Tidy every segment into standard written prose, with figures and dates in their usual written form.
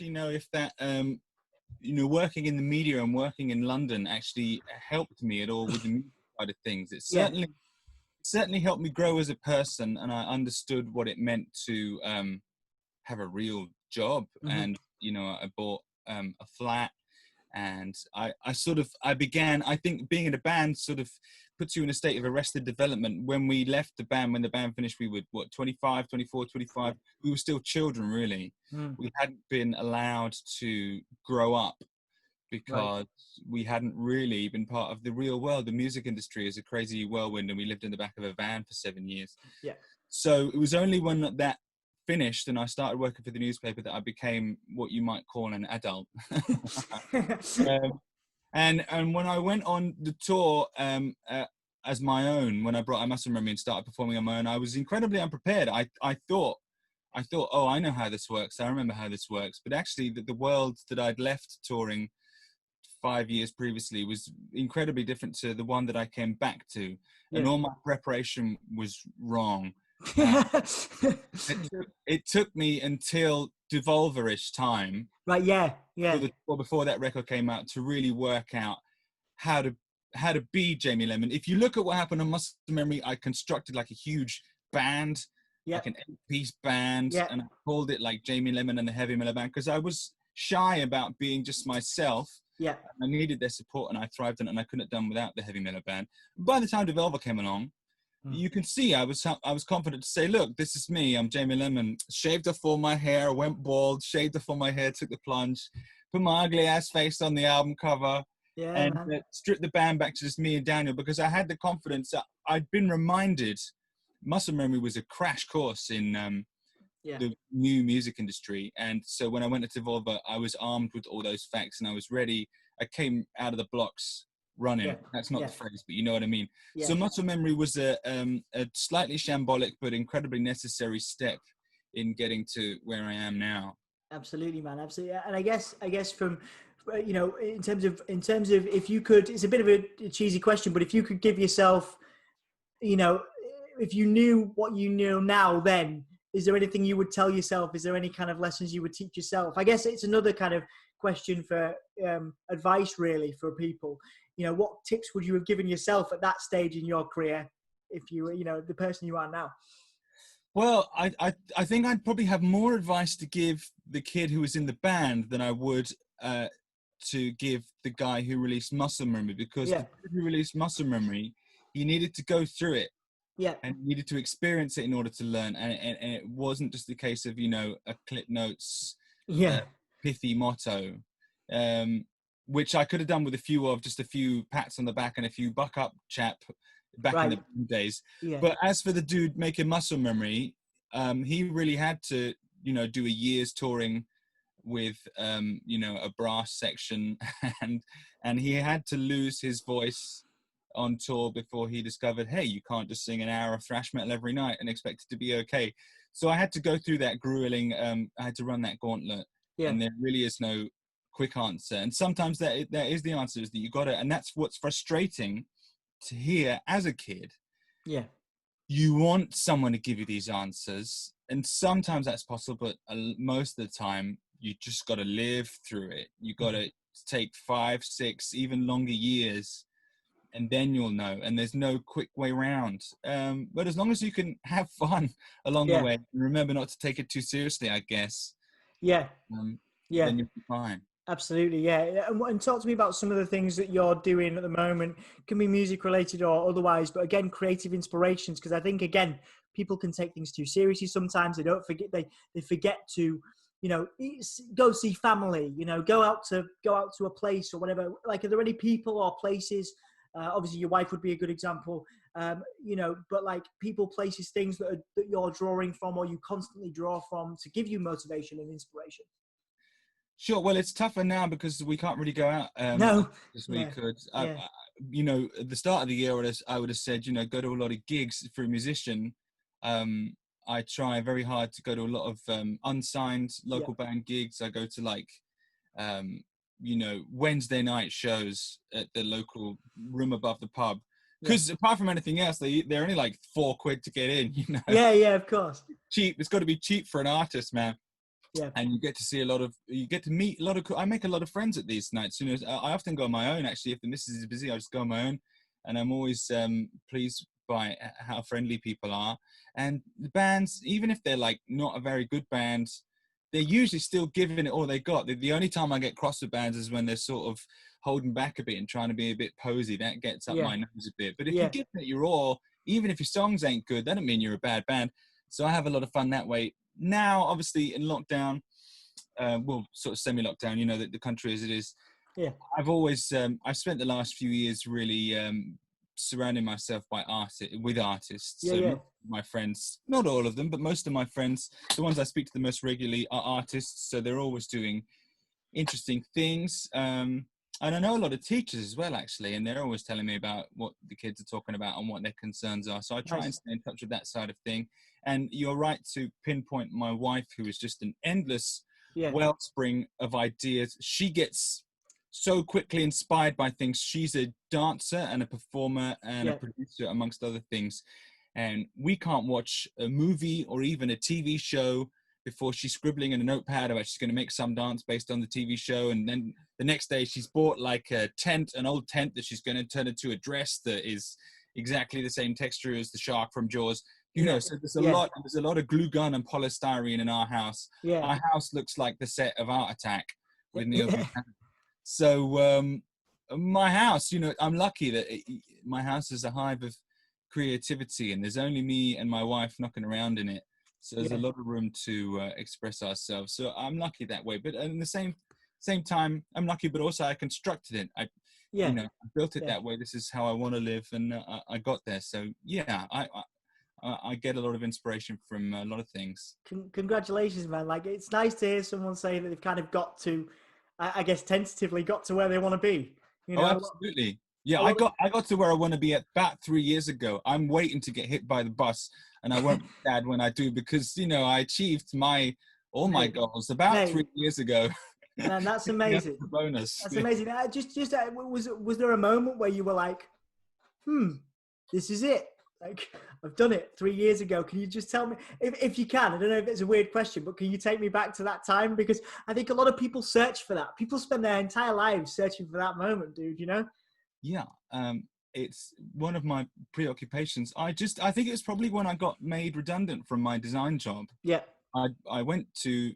actually know if that, working in the media and working in London actually helped me at all with the music side of things. It Yeah. certainly helped me grow as a person, and I understood what it meant to have a real job. And I bought a flat, and I think being in a band sort of puts you in a state of arrested development. When we left the band, when the band finished, we were 24, 25. We were still children, really. We hadn't been allowed to grow up because we hadn't really been part of the real world. The music industry is a crazy whirlwind, and we lived in the back of a van for 7 years. Yeah. So it was only when that finished and I started working for the newspaper that I became what you might call an adult. And when I went on the tour as my own, when I brought I Must Remember and started performing on my own, I was incredibly unprepared. I thought, oh, I know how this works. I remember how this works. But actually, the world that I'd left touring 5 years previously was incredibly different to the one that I came back to. And all my preparation was wrong. It took me until Devolver-ish time, before that record came out, to really work out how to be Jamie Lenman. If you look at what happened on Muscle Memory, I constructed like a huge band, like an 8-piece band, and I called it like Jamie Lenman and the Heavy Miller Band, because I was shy about being just myself. I needed their support, and I thrived on it, and I couldn't have done without the Heavy Miller Band. By the time Devolver came along, you can see I was confident to say, look, this is me. I'm Jamie Lenman. Shaved off all my hair, went bald, shaved off all my hair, took the plunge, put my ugly ass face on the album cover, and stripped the band back to just me and Daniel, because I had the confidence that I'd been reminded. Muscle Memory was a crash course in the new music industry. And so when I went to Devolver, I was armed with all those facts and I was ready. I came out of the blocks running. That's not the phrase, but you know what I mean. So Muscle Memory was a slightly shambolic but incredibly necessary step in getting to where I am now. Absolutely, man. Absolutely. And I guess from, in terms of if you could, it's a bit of a cheesy question, but if you could give yourself, if you knew what you know now then, is there anything you would tell yourself? Is there any kind of lessons you would teach yourself? I guess it's another kind of question for advice, really, for people. What tips would you have given yourself at that stage in your career if you were, the person you are now? Well, I think I'd probably have more advice to give the kid who was in the band than I would to give the guy who released Muscle Memory, because the kid who released Muscle Memory, he needed to go through it. And needed to experience it in order to learn. And it wasn't just a case of, a Clip Notes pithy motto, which I could have done with just a few pats on the back and a few buck up chap back in the days. But as for the dude making Muscle Memory, he really had to, do a year's touring with, a brass section, and he had to lose his voice on tour before he discovered, hey, you can't just sing an hour of thrash metal every night and expect it to be okay. So I had to go through that grueling, I had to run that gauntlet, and there really is no quick answer. And sometimes that is the answer, is that you got it. And that's what's frustrating to hear as a kid. You want someone to give you these answers, and sometimes that's possible, but most of the time you just got to live through it. You got to take 5, 6, even longer years, and then you'll know. And there's no quick way around. But as long as you can have fun along the way, and remember not to take it too seriously, I guess. Then you'll be fine. Absolutely, and talk to me about some of the things that you're doing at the moment. It can be music related or otherwise, but again, creative inspirations, because I think, again, people can take things too seriously sometimes. They don't forget, they forget to, go see family, go out to a place or whatever. Like, are there any people or places, obviously your wife would be a good example, but like people, places, things that you're drawing from, or you constantly draw from, to give you motivation and inspiration? Sure. Well, it's tougher now because we can't really go out as we could. At the start of the year, I would have said, go to a lot of gigs for a musician. I try very hard to go to a lot of unsigned local band gigs. I go to Wednesday night shows at the local room above the pub. Because apart from anything else, they're only like £4 to get in, Yeah, of course. Cheap. It's got to be cheap for an artist, man. Yeah. And you get to see you get to meet a lot of, I make a lot of friends at these nights. You know, I often go on my own, actually. If the missus is busy, I just go on my own. And I'm always pleased by how friendly people are. And the bands, even if they're like not a very good band, they're usually still giving it all they got. The only time I get cross with bands is when they're sort of holding back a bit and trying to be a bit posy. That gets up my nose a bit. But if you give it your all, even if your songs ain't good, that don't mean you're a bad band. So I have a lot of fun that way. Now, obviously, in lockdown, well, sort of semi-lockdown, you know, the country as it is. Yeah. I've always, I've spent the last few years really surrounding myself with artists. So my friends, not all of them, but most of my friends, the ones I speak to the most regularly, are artists. So they're always doing interesting things. And I know a lot of teachers as well, actually, and they're always telling me about what the kids are talking about and what their concerns are. So I try and stay in touch with that side of thing. And you're right to pinpoint my wife, who is just an endless wellspring of ideas. She gets so quickly inspired by things. She's a dancer and a performer and a producer, amongst other things. And we can't watch a movie or even a TV show before she's scribbling in a notepad about she's going to make some dance based on the TV show. And then the next day she's bought like an old tent that she's going to turn into a dress that is exactly the same texture as the shark from Jaws. You know, so there's a lot of glue gun and polystyrene in our house. Our house looks like the set of Art Attack with Neil Buchanan. So my house, you know, I'm lucky that my house is a hive of creativity, and there's only me and my wife knocking around in it. So there's a lot of room to express ourselves. So I'm lucky that way. But in the same time, I'm lucky, but also I constructed it. You know, I built it that way. This is how I want to live, and I got there. So yeah, I get a lot of inspiration from a lot of things. Congratulations, man. Like, it's nice to hear someone say that they've kind of got to, I guess, tentatively got to where they want to be. You know? Oh, absolutely. Yeah, I got to where I want to be at about 3 years ago. I'm waiting to get hit by the bus, and I won't be sad when I do, because, you know, I achieved all my goals about 3 years ago. Man, that's amazing. That's a bonus. That's amazing. Was there a moment where you were like, this is it? Like, I've done it 3 years ago. Can you just tell me, if you can? I don't know if it's a weird question, but can you take me back to that time? Because I think a lot of people search for that. People spend their entire lives searching for that moment, dude, you know? Yeah. It's one of my preoccupations. I think it was probably when I got made redundant from my design job. Yeah. I went to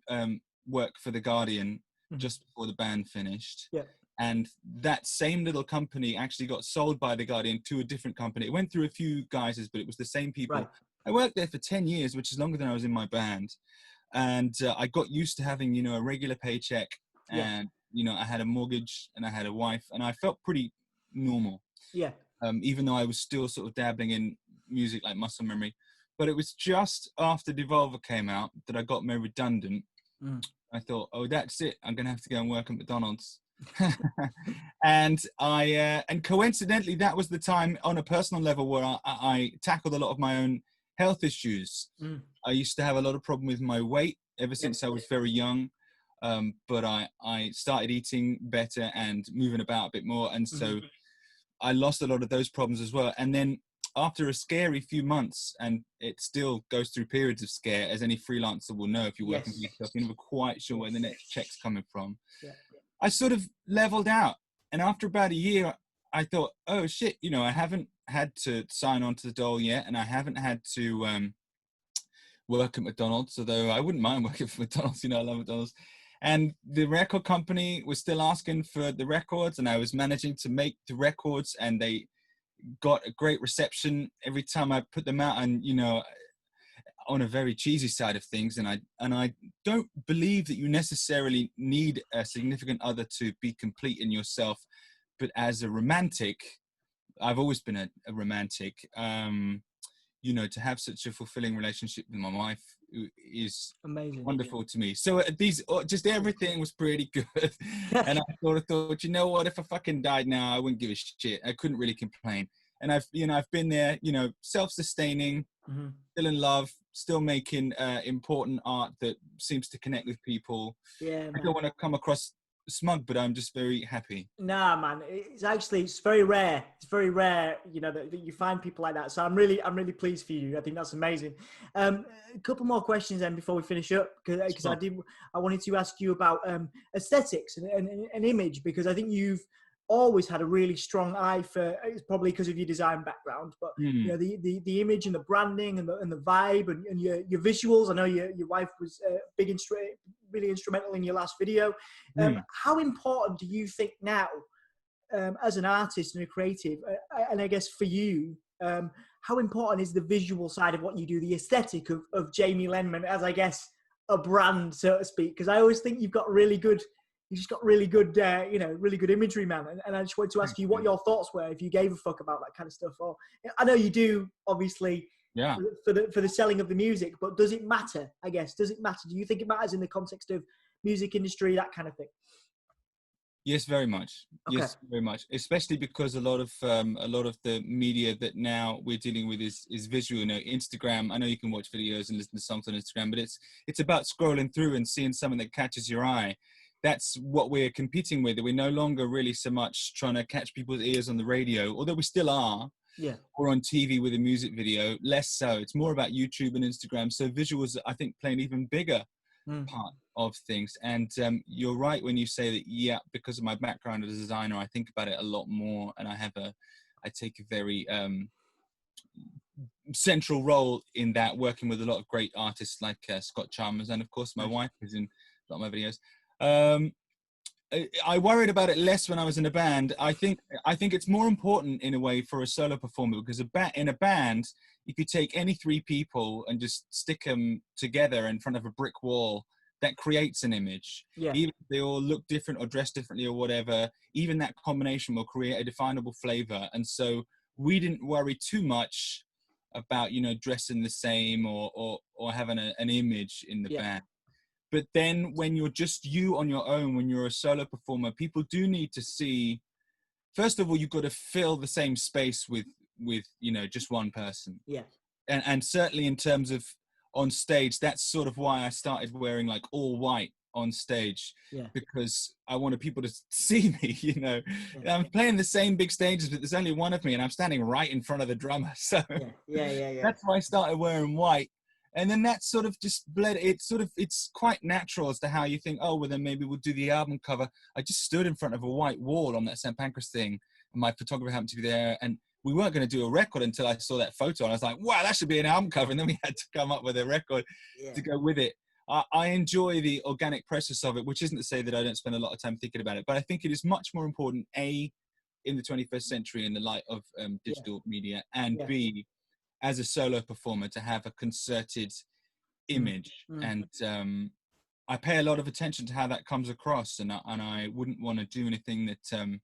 work for The Guardian just before the band finished. Yeah. And that same little company actually got sold by The Guardian to a different company. It went through a few guises, but it was the same people. Right. I worked there for 10 years, which is longer than I was in my band. And I got used to having, you know, a regular paycheck. And, you know, I had a mortgage and I had a wife, and I felt pretty normal. Yeah. Even though I was still sort of dabbling in music like Muscle Memory. But it was just after Devolver came out that I got made redundant. I thought, oh, that's it. I'm going to have to go and work at McDonald's. And and coincidentally, that was the time on a personal level where I tackled a lot of my own health issues. I used to have a lot of problem with my weight ever since I was very young. But I started eating better and moving about a bit more. And so I lost a lot of those problems as well. And then after a scary few months, and it still goes through periods of scare, as any freelancer will know, if you're working for yourself, you're never quite sure where the next check's coming from. I sort of leveled out. And after about a year, I thought, oh shit, you know, I haven't had to sign on to the dole yet, and I haven't had to work at McDonald's, although I wouldn't mind working for McDonald's, you know, I love McDonald's. And the record company was still asking for the records, and I was managing to make the records, and they got a great reception every time I put them out. And, you know, on a very cheesy side of things, and I don't believe that you necessarily need a significant other to be complete in yourself. But as a romantic, I've always been a romantic. You know, to have such a fulfilling relationship with my wife is amazing, wonderful to me. So just everything was pretty good. And I sort of thought, you know what, if I fucking died now, I wouldn't give a shit. I couldn't really complain. And I've been there, you know, self-sustaining, still in love, still making important art that seems to connect with people. Yeah, I don't want to come across smug, but I'm just very happy. Nah, man, it's very rare. It's very rare, you know, that you find people like that. So I'm really pleased for you. I think that's amazing. A couple more questions then before we finish up, because I wanted to ask you about aesthetics and image, because I think you've always had a really strong eye for. It's probably because of your design background, but you know, the image and the branding and the vibe and your visuals. I know your wife was really instrumental in your last video. How important do you think now, as an artist and a creative, and I guess for you, how important is the visual side of what you do, the aesthetic of Jamie Lenman as, I guess, a brand, so to speak? Because I always think you've just got really good, you know, really good imagery, man. And I just wanted to ask you what your thoughts were, if you gave a fuck about that kind of stuff. Or I know you do, obviously, for the selling of the music, but does it matter? I guess, does it matter? Do you think it matters in the context of music industry, that kind of thing? Yes, very much. Okay. Yes, very much. Especially because a lot of the media that now we're dealing with is visual. You know, Instagram. I know you can watch videos and listen to songs on Instagram, but it's about scrolling through and seeing something that catches your eye. That's what we're competing with. We're no longer really so much trying to catch people's ears on the radio, although we still are. Yeah. Or on TV with a music video. Less so. It's more about YouTube and Instagram. So visuals, I think, play an even bigger part of things. And you're right when you say that, yeah, because of my background as a designer, I think about it a lot more, and I take a very central role in that, working with a lot of great artists like Scott Chalmers, and of course my wife is in a lot of my videos. I worried about it less when I was in a band. I think it's more important in a way for a solo performer, because in a band, if you take any three people and just stick them together in front of a brick wall, that creates an image. Yeah. Even if they all look different or dress differently or whatever, even that combination will create a definable flavor. And so we didn't worry too much about, you know, dressing the same or having an image in the band. But then when you're just you on your own, when you're a solo performer, people do need to see, first of all, you've got to fill the same space with you know, just one person. Yeah. And certainly in terms of on stage, that's sort of why I started wearing like all white on stage, because I wanted people to see me, you know. I'm playing the same big stages, but there's only one of me and I'm standing right in front of the drummer. So that's why I started wearing white. And then that sort of just bled. It's quite natural as to how you think, oh, well, then maybe we'll do the album cover. I just stood in front of a white wall on that St. Pancras thing, and my photographer happened to be there, and we weren't going to do a record until I saw that photo, and I was like, wow, that should be an album cover. And then we had to come up with a record to go with it. I enjoy the organic process of it, which isn't to say that I don't spend a lot of time thinking about it, but I think it is much more important, A, in the 21st century in the light of digital media, and B, as a solo performer, to have a concerted image. And I pay a lot of attention to how that comes across, and I wouldn't want to do anything that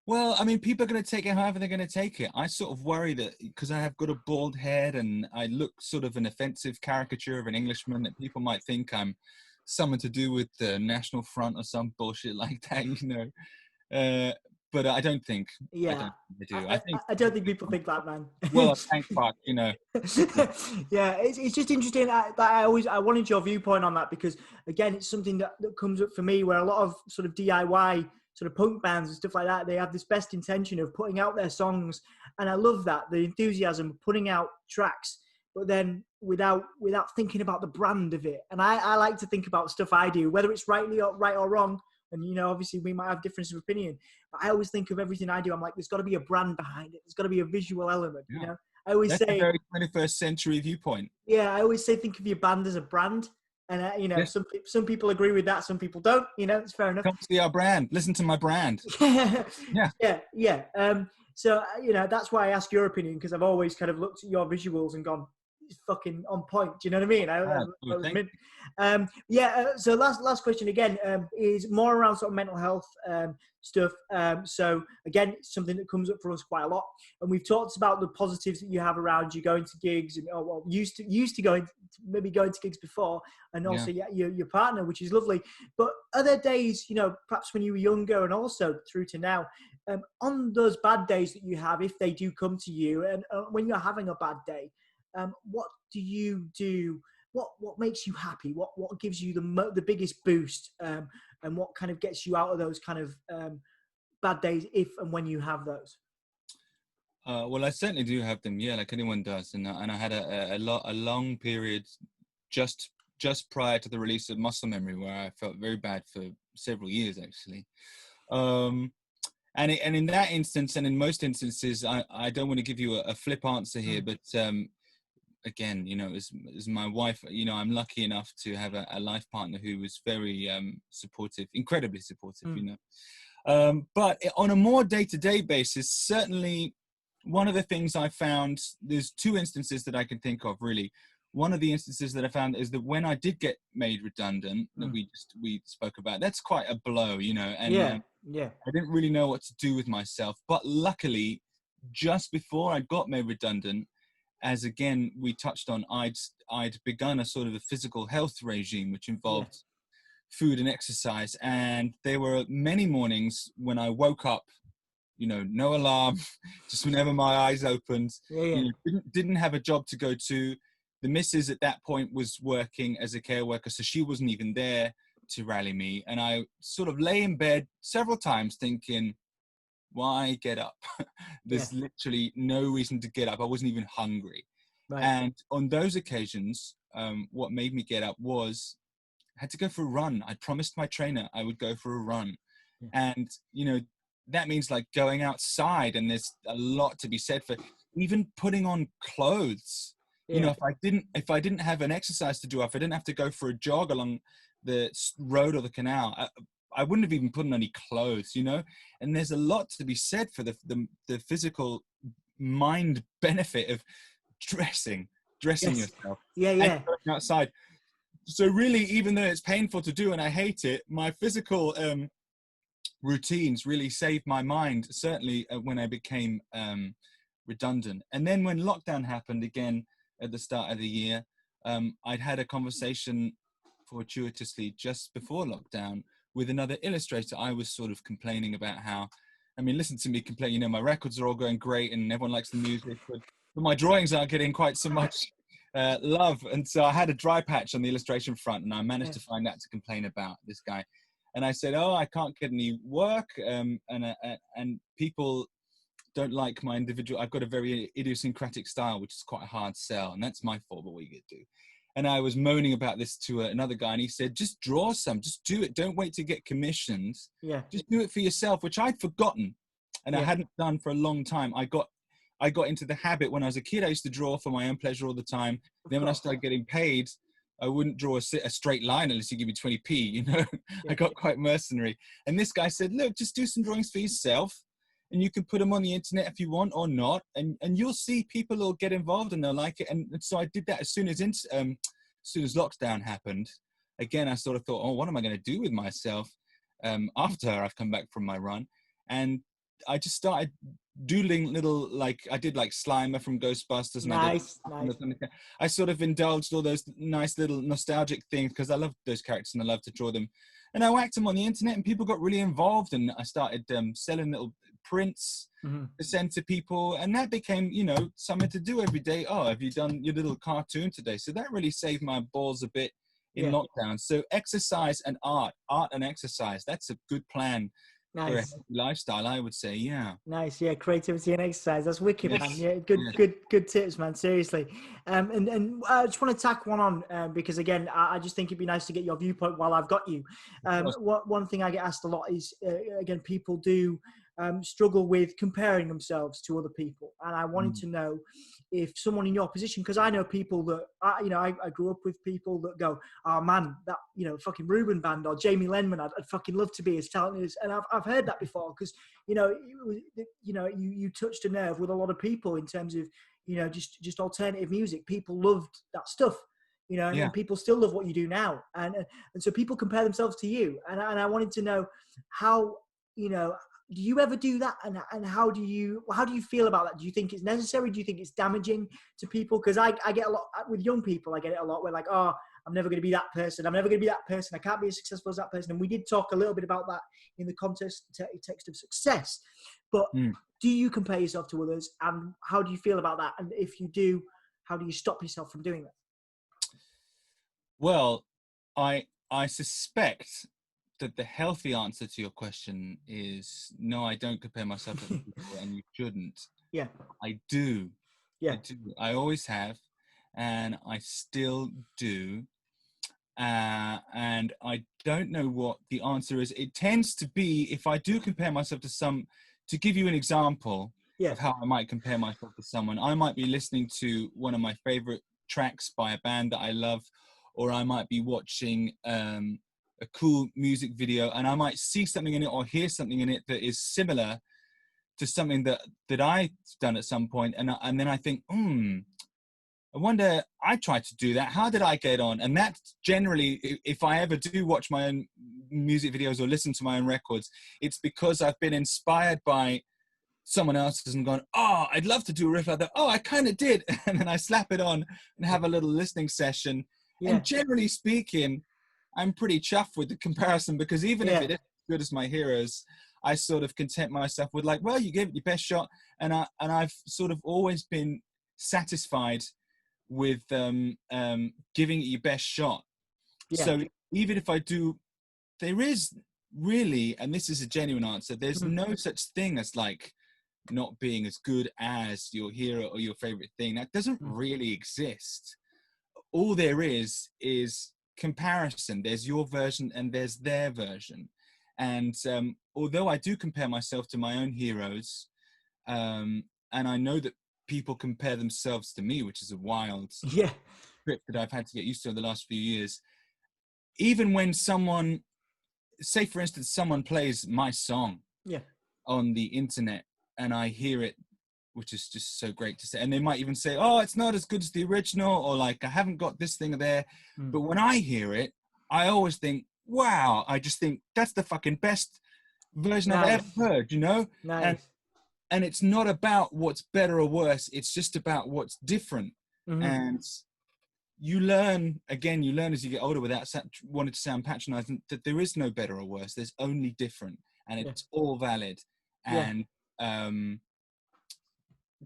well, I mean, people are going to take it however they're going to take it. I sort of worry that because I have got a bald head and I look sort of an offensive caricature of an Englishman, that people might think I'm something to do with the National Front or some bullshit like that, you know. But I don't think. Yeah, I don't think people think that, man. Well, thank fuck, you know. Yeah, it's just interesting. I wanted your viewpoint on that, because again, it's something that comes up for me, where a lot of sort of DIY sort of punk bands and stuff like that, they have this best intention of putting out their songs, and I love that, the enthusiasm of putting out tracks, but then without thinking about the brand of it. And I like to think about stuff I do, whether it's right or wrong. And, you know, obviously we might have differences of opinion, but I always think of everything I do, I'm like, there's got to be a brand behind it. There's got to be a visual element, you know? I always That's say, a very 21st century viewpoint. Yeah, I always say, think of your band as a brand. And, you know, some people agree with that, some people don't, you know, it's fair enough. Come see our brand. Listen to my brand. Yeah. So, you know, that's why I ask your opinion, because I've always kind of looked at your visuals and gone, it's fucking on point. Do you know what I mean? So last question again is more around sort of mental health stuff. So again, it's something that comes up for us quite a lot, and we've talked about the positives that you have around you going to gigs, and used to going to gigs before, and also your partner, which is lovely. But other days, you know, perhaps when you were younger, and also through to now, on those bad days that you have, if they do come to you, and when you're having a bad day, what do you do? what makes you happy? What gives you the biggest boost? And what kind of gets you out of those kind of bad days, if and when you have those? Well, I certainly do have them, yeah, like anyone does. And I had a long period just prior to the release of Muscle Memory where I felt very bad for several years, actually. And in that instance, and in most instances, I don't want to give you a flip answer here, but again, you know, as my wife, you know, I'm lucky enough to have a life partner who was very supportive, incredibly supportive, you know. But on a more day-to-day basis, certainly one of the things I found, there's two instances that I can think of, really. One of the instances that I found is that when I did get made redundant, that we spoke about, that's quite a blow, you know, and I didn't really know what to do with myself. But luckily, just before I got made redundant, as again we touched on, I'd begun a sort of a physical health regime, which involved food and exercise. And there were many mornings when I woke up, you know, no alarm, just whenever my eyes opened, you know, didn't have a job to go to. The missus at that point was working as a care worker, so she wasn't even there to rally me. And I sort of lay in bed several times thinking, why get up? There's literally no reason to get up. I wasn't even hungry. And on those occasions, what made me get up was I had to go for a run. I promised my trainer I would go for a run. And, you know, that means like going outside, and there's a lot to be said for even putting on clothes. You know, if I didn't have an exercise to do, if I didn't have to go for a jog along the road or the canal, I wouldn't have even put on any clothes, you know. And there's a lot to be said for the physical mind benefit of dressing yourself and going outside. So really, even though it's painful to do and I hate it, my physical routines really saved my mind, certainly when I became redundant. And then when lockdown happened again at the start of the year, I'd had a conversation fortuitously just before lockdown with another illustrator. I was sort of complaining about how, I mean, listen to me complain, you know, my records are all going great and everyone likes the music, but my drawings aren't getting quite so much love. And so I had a dry patch on the illustration front, and I managed to find out to complain about this guy. And I said, oh, I can't get any work, and people don't like my individual. I've got a very idiosyncratic style, which is quite a hard sell, and that's my fault, but what are you going to do? And I was moaning about this to another guy, and he said, just draw some, just do it. Don't wait to get commissions. Just do it for yourself, which I'd forgotten, and I hadn't done for a long time. I got into the habit when I was a kid. I used to draw for my own pleasure all the time. Then when I started getting paid, I wouldn't draw a straight line unless you give me 20p, you know. I got quite mercenary. And this guy said, look, just do some drawings for yourself, and you can put them on the internet if you want or not, and you'll see people will get involved and they'll like it. And so I did that as soon as lockdown happened. Again, I sort of thought, oh, what am I going to do with myself after I've come back from my run? And I just started doodling little, like I did like Slimer from Ghostbusters. And I sort of indulged all those nice little nostalgic things because I love those characters and I love to draw them. And I whacked them on the internet and people got really involved, and I started selling little prints to send to people, and that became, you know, something to do every day. Oh, have you done your little cartoon today? So that really saved my balls a bit in lockdown. So exercise and art and exercise, that's a good plan for a healthy lifestyle, I would say. Nice. Creativity and exercise, that's wicked, man. Good tips, man, seriously. And I just want to tack one on because again, I just think it'd be nice to get your viewpoint while I've got you. One thing I get asked a lot is again, people do struggle with comparing themselves to other people, and I wanted to know if someone in your position, because I know people that I grew up with people that go, oh man, that, you know, fucking Reuben band or Jamie Lenman, I'd fucking love to be as talented as, and I've heard that before, because you touched a nerve with a lot of people in terms of, you know, just alternative music. People loved that stuff, you know, and people still love what you do now, and so people compare themselves to you, and I wanted to know how, you know, do you ever do that, and how do you feel about that? Do you think it's necessary? Do you think it's damaging to people? Because I get a lot with young people. I get it a lot where like, oh, I'm never going to be that person. I'm never going to be that person. I can't be as successful as that person. And we did talk a little bit about that in the context of success. But do you compare yourself to others, and how do you feel about that? And if you do, how do you stop yourself from doing that? Well, I suspect that the healthy answer to your question is no, I don't compare myself to other people, and you shouldn't. Yeah. I do. I Yeah. do. I always have, and I still do. And I don't know what the answer is. It tends to be, if I do compare myself to to give you an example Yeah. of how I might compare myself to someone, I might be listening to one of my favorite tracks by a band that I love, or I might be watching a cool music video, and I might see something in it or hear something in it that is similar to something that I've done at some point, and then I think, I wonder, I tried to do that. How did I get on? And that's generally, if I ever do watch my own music videos or listen to my own records, it's because I've been inspired by someone else's and gone, oh, I'd love to do a riff like that. Oh, I kind of did. And then I slap it on and have a little listening session. Yeah. And generally speaking, I'm pretty chuffed with the comparison, because even if it is as good as my heroes, I sort of content myself with like, well, you gave it your best shot. And I've sort of always been satisfied with giving it your best shot. Yeah. So even if I do, there is really, and this is a genuine answer, there's no such thing as like not being as good as your hero or your favorite thing. That doesn't really exist. All there is comparison. There's your version and there's their version. And although I do compare myself to my own heroes, and I know that people compare themselves to me, which is a wild script that I've had to get used to in the last few years. Even when someone, say for instance, someone plays my song on the internet and I hear it, which is just so great to say, and they might even say, oh, it's not as good as the original, or like, I haven't got this thing there. But when I hear it, I always think, wow, I just think that's the fucking best version I've ever heard, you know? And it's not about what's better or worse. It's just about what's different. And you learn as you get older, without wanting to sound patronizing, that there is no better or worse. There's only different, and it's all valid. And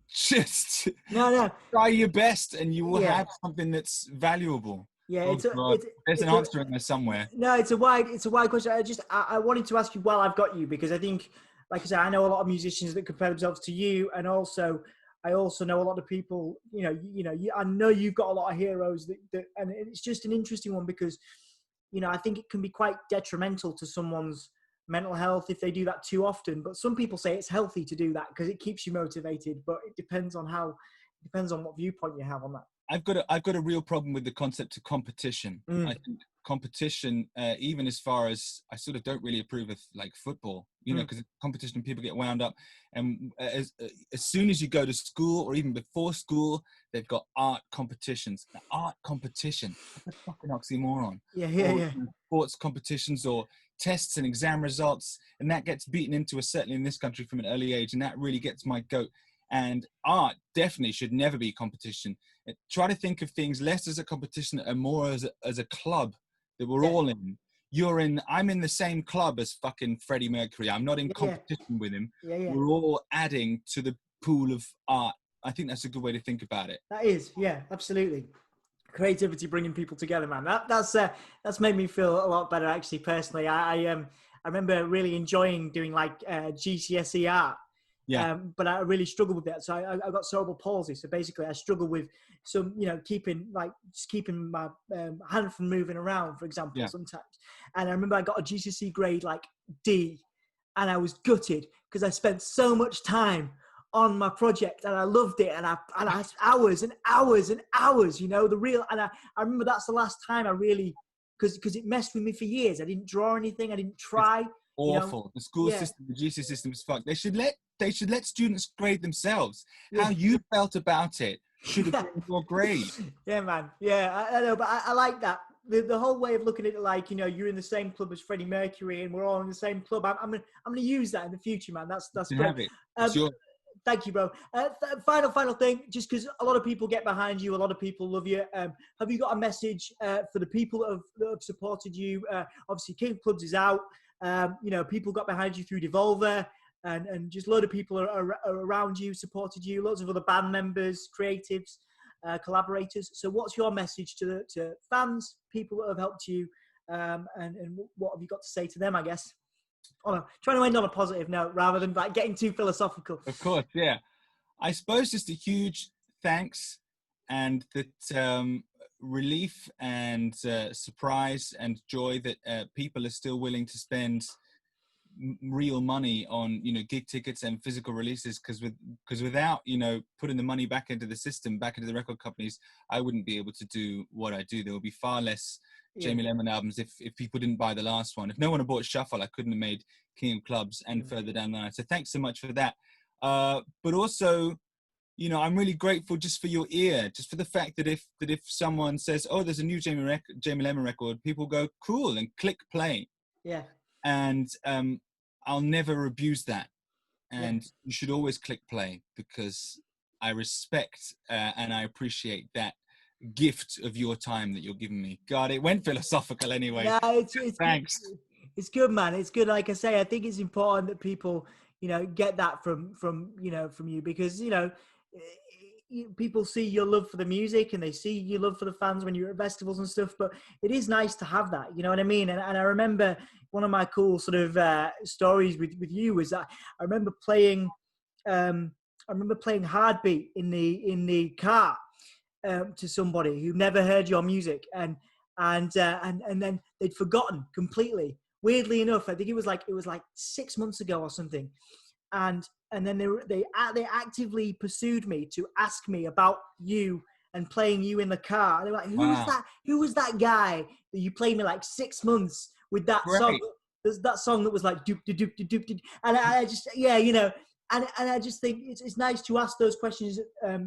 just try your best, and you will have something that's valuable. There's an answer in there somewhere. No, it's a wide question. I wanted to ask you while I've got you, because I think, like I said, I know a lot of musicians that compare themselves to you, and I also know a lot of people. I know you've got a lot of heroes that, and it's just an interesting one, because I think it can be quite detrimental to someone's mental health if they do that too often. But some people say it's healthy to do that because it keeps you motivated. But it depends on what viewpoint you have on that. I've got a real problem with the concept of competition. I think competition, even as far as, I sort of don't really approve of like football, because competition, people get wound up. And as soon as you go to school, or even before school, they've got art competitions. Now, art competition, that's a fucking oxymoron. Sports competitions, or tests and exam results, and that gets beaten into us, certainly in this country, from an early age, and that really gets my goat. And art definitely should never be competition. Try to think of things less as a competition and more as a club that we're all in. I'm in the same club as fucking Freddie Mercury. I'm not in competition with him. We're all adding to the pool of art. I think that's a good way to think about it. That is, absolutely. Creativity bringing people together, man. That's made me feel a lot better, actually. Personally, I remember really enjoying doing like GCSE art. But I really struggled with that. So I got cerebral palsy. So basically, I struggle with some, keeping my hand from moving around, for example, sometimes. And I remember I got a GCSE grade like D, and I was gutted because I spent so much time on my project and I loved it, and I had hours and hours and hours. And I remember that's the last time I really, because it messed with me for years. I didn't draw anything. I didn't try. Awful. The school system, the GCSE system is fucked. They should let students grade themselves. How you felt about it should have been your grade. Yeah, man. Yeah, I know, but I like that. The whole way of looking at it, like, you're in the same club as Freddie Mercury and we're all in the same club. I'm gonna use that in the future, man. That's great. Thank you, bro. Final thing, just because a lot of people get behind you, a lot of people love you. Have you got a message for the people that have supported you? Obviously, King of Clubs is out. People got behind you through Devolver, and just a load of people are around you, supported you, lots of other band members, creatives. collaborators. So what's your message to fans, people that have helped you, and what have you got to say to them, I guess? Oh, trying to end on a positive note rather than like getting too philosophical. Of course, yeah. I suppose just a huge thanks, and that relief and surprise and joy that people are still willing to spend real money on, you know, gig tickets and physical releases, because without, you know, putting the money back into the system, back into the record companies, I wouldn't be able to do what I do. There would be far less Jamie Lenman albums if people didn't buy the last one. If no one had bought Shuffle, I couldn't have made King of Clubs and further down the line. So thanks so much for that. But also, you know, I'm really grateful just for your ear, just for the fact that if someone says, oh, there's a new Jamie Lenman record, people go, cool, and click play. Yeah. And I'll never abuse that. And you should always click play, because I respect and I appreciate that gift of your time that you're giving me. God, it went philosophical anyway. No, Thanks. It's good, man. It's good. Like I say, I think it's important that people, you know, get that from you know, from you, because, you know, people see your love for the music and they see your love for the fans when you're at festivals and stuff, but it is nice to have that, you know what I mean? And I remember one of my cool sort of stories with you was that I remember playing Heartbeat in the car to somebody who never heard your music, and then they'd forgotten completely. Weirdly enough, I think it was like 6 months ago or something, and then they actively pursued me to ask me about you and playing you in the car. They were like, who was that guy that you played me like 6 months with that song? There's that song that was like doop doop doop doop doop, and I just, yeah, you know, and I just think it's nice to ask those questions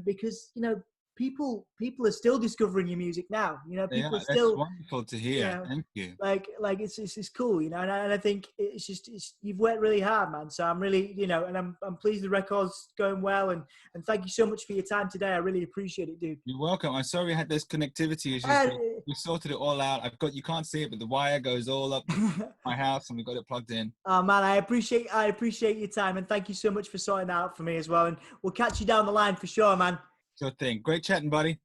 because, you know, people are still discovering your music now. You know, people are still. That's wonderful to hear. You know, thank you. Like it's cool, you know, and I think it's you've worked really hard, man. So I'm really, you know, and I'm pleased the record's going well, and thank you so much for your time today. I really appreciate it, dude. You're welcome. I'm sorry we had those connectivity issues. We sorted it all out. You can't see it, but the wire goes all up my house, and we got it plugged in. Oh man, I appreciate your time, and thank you so much for sorting that out for me as well. And we'll catch you down the line for sure, man. Sure thing. Great chatting, buddy.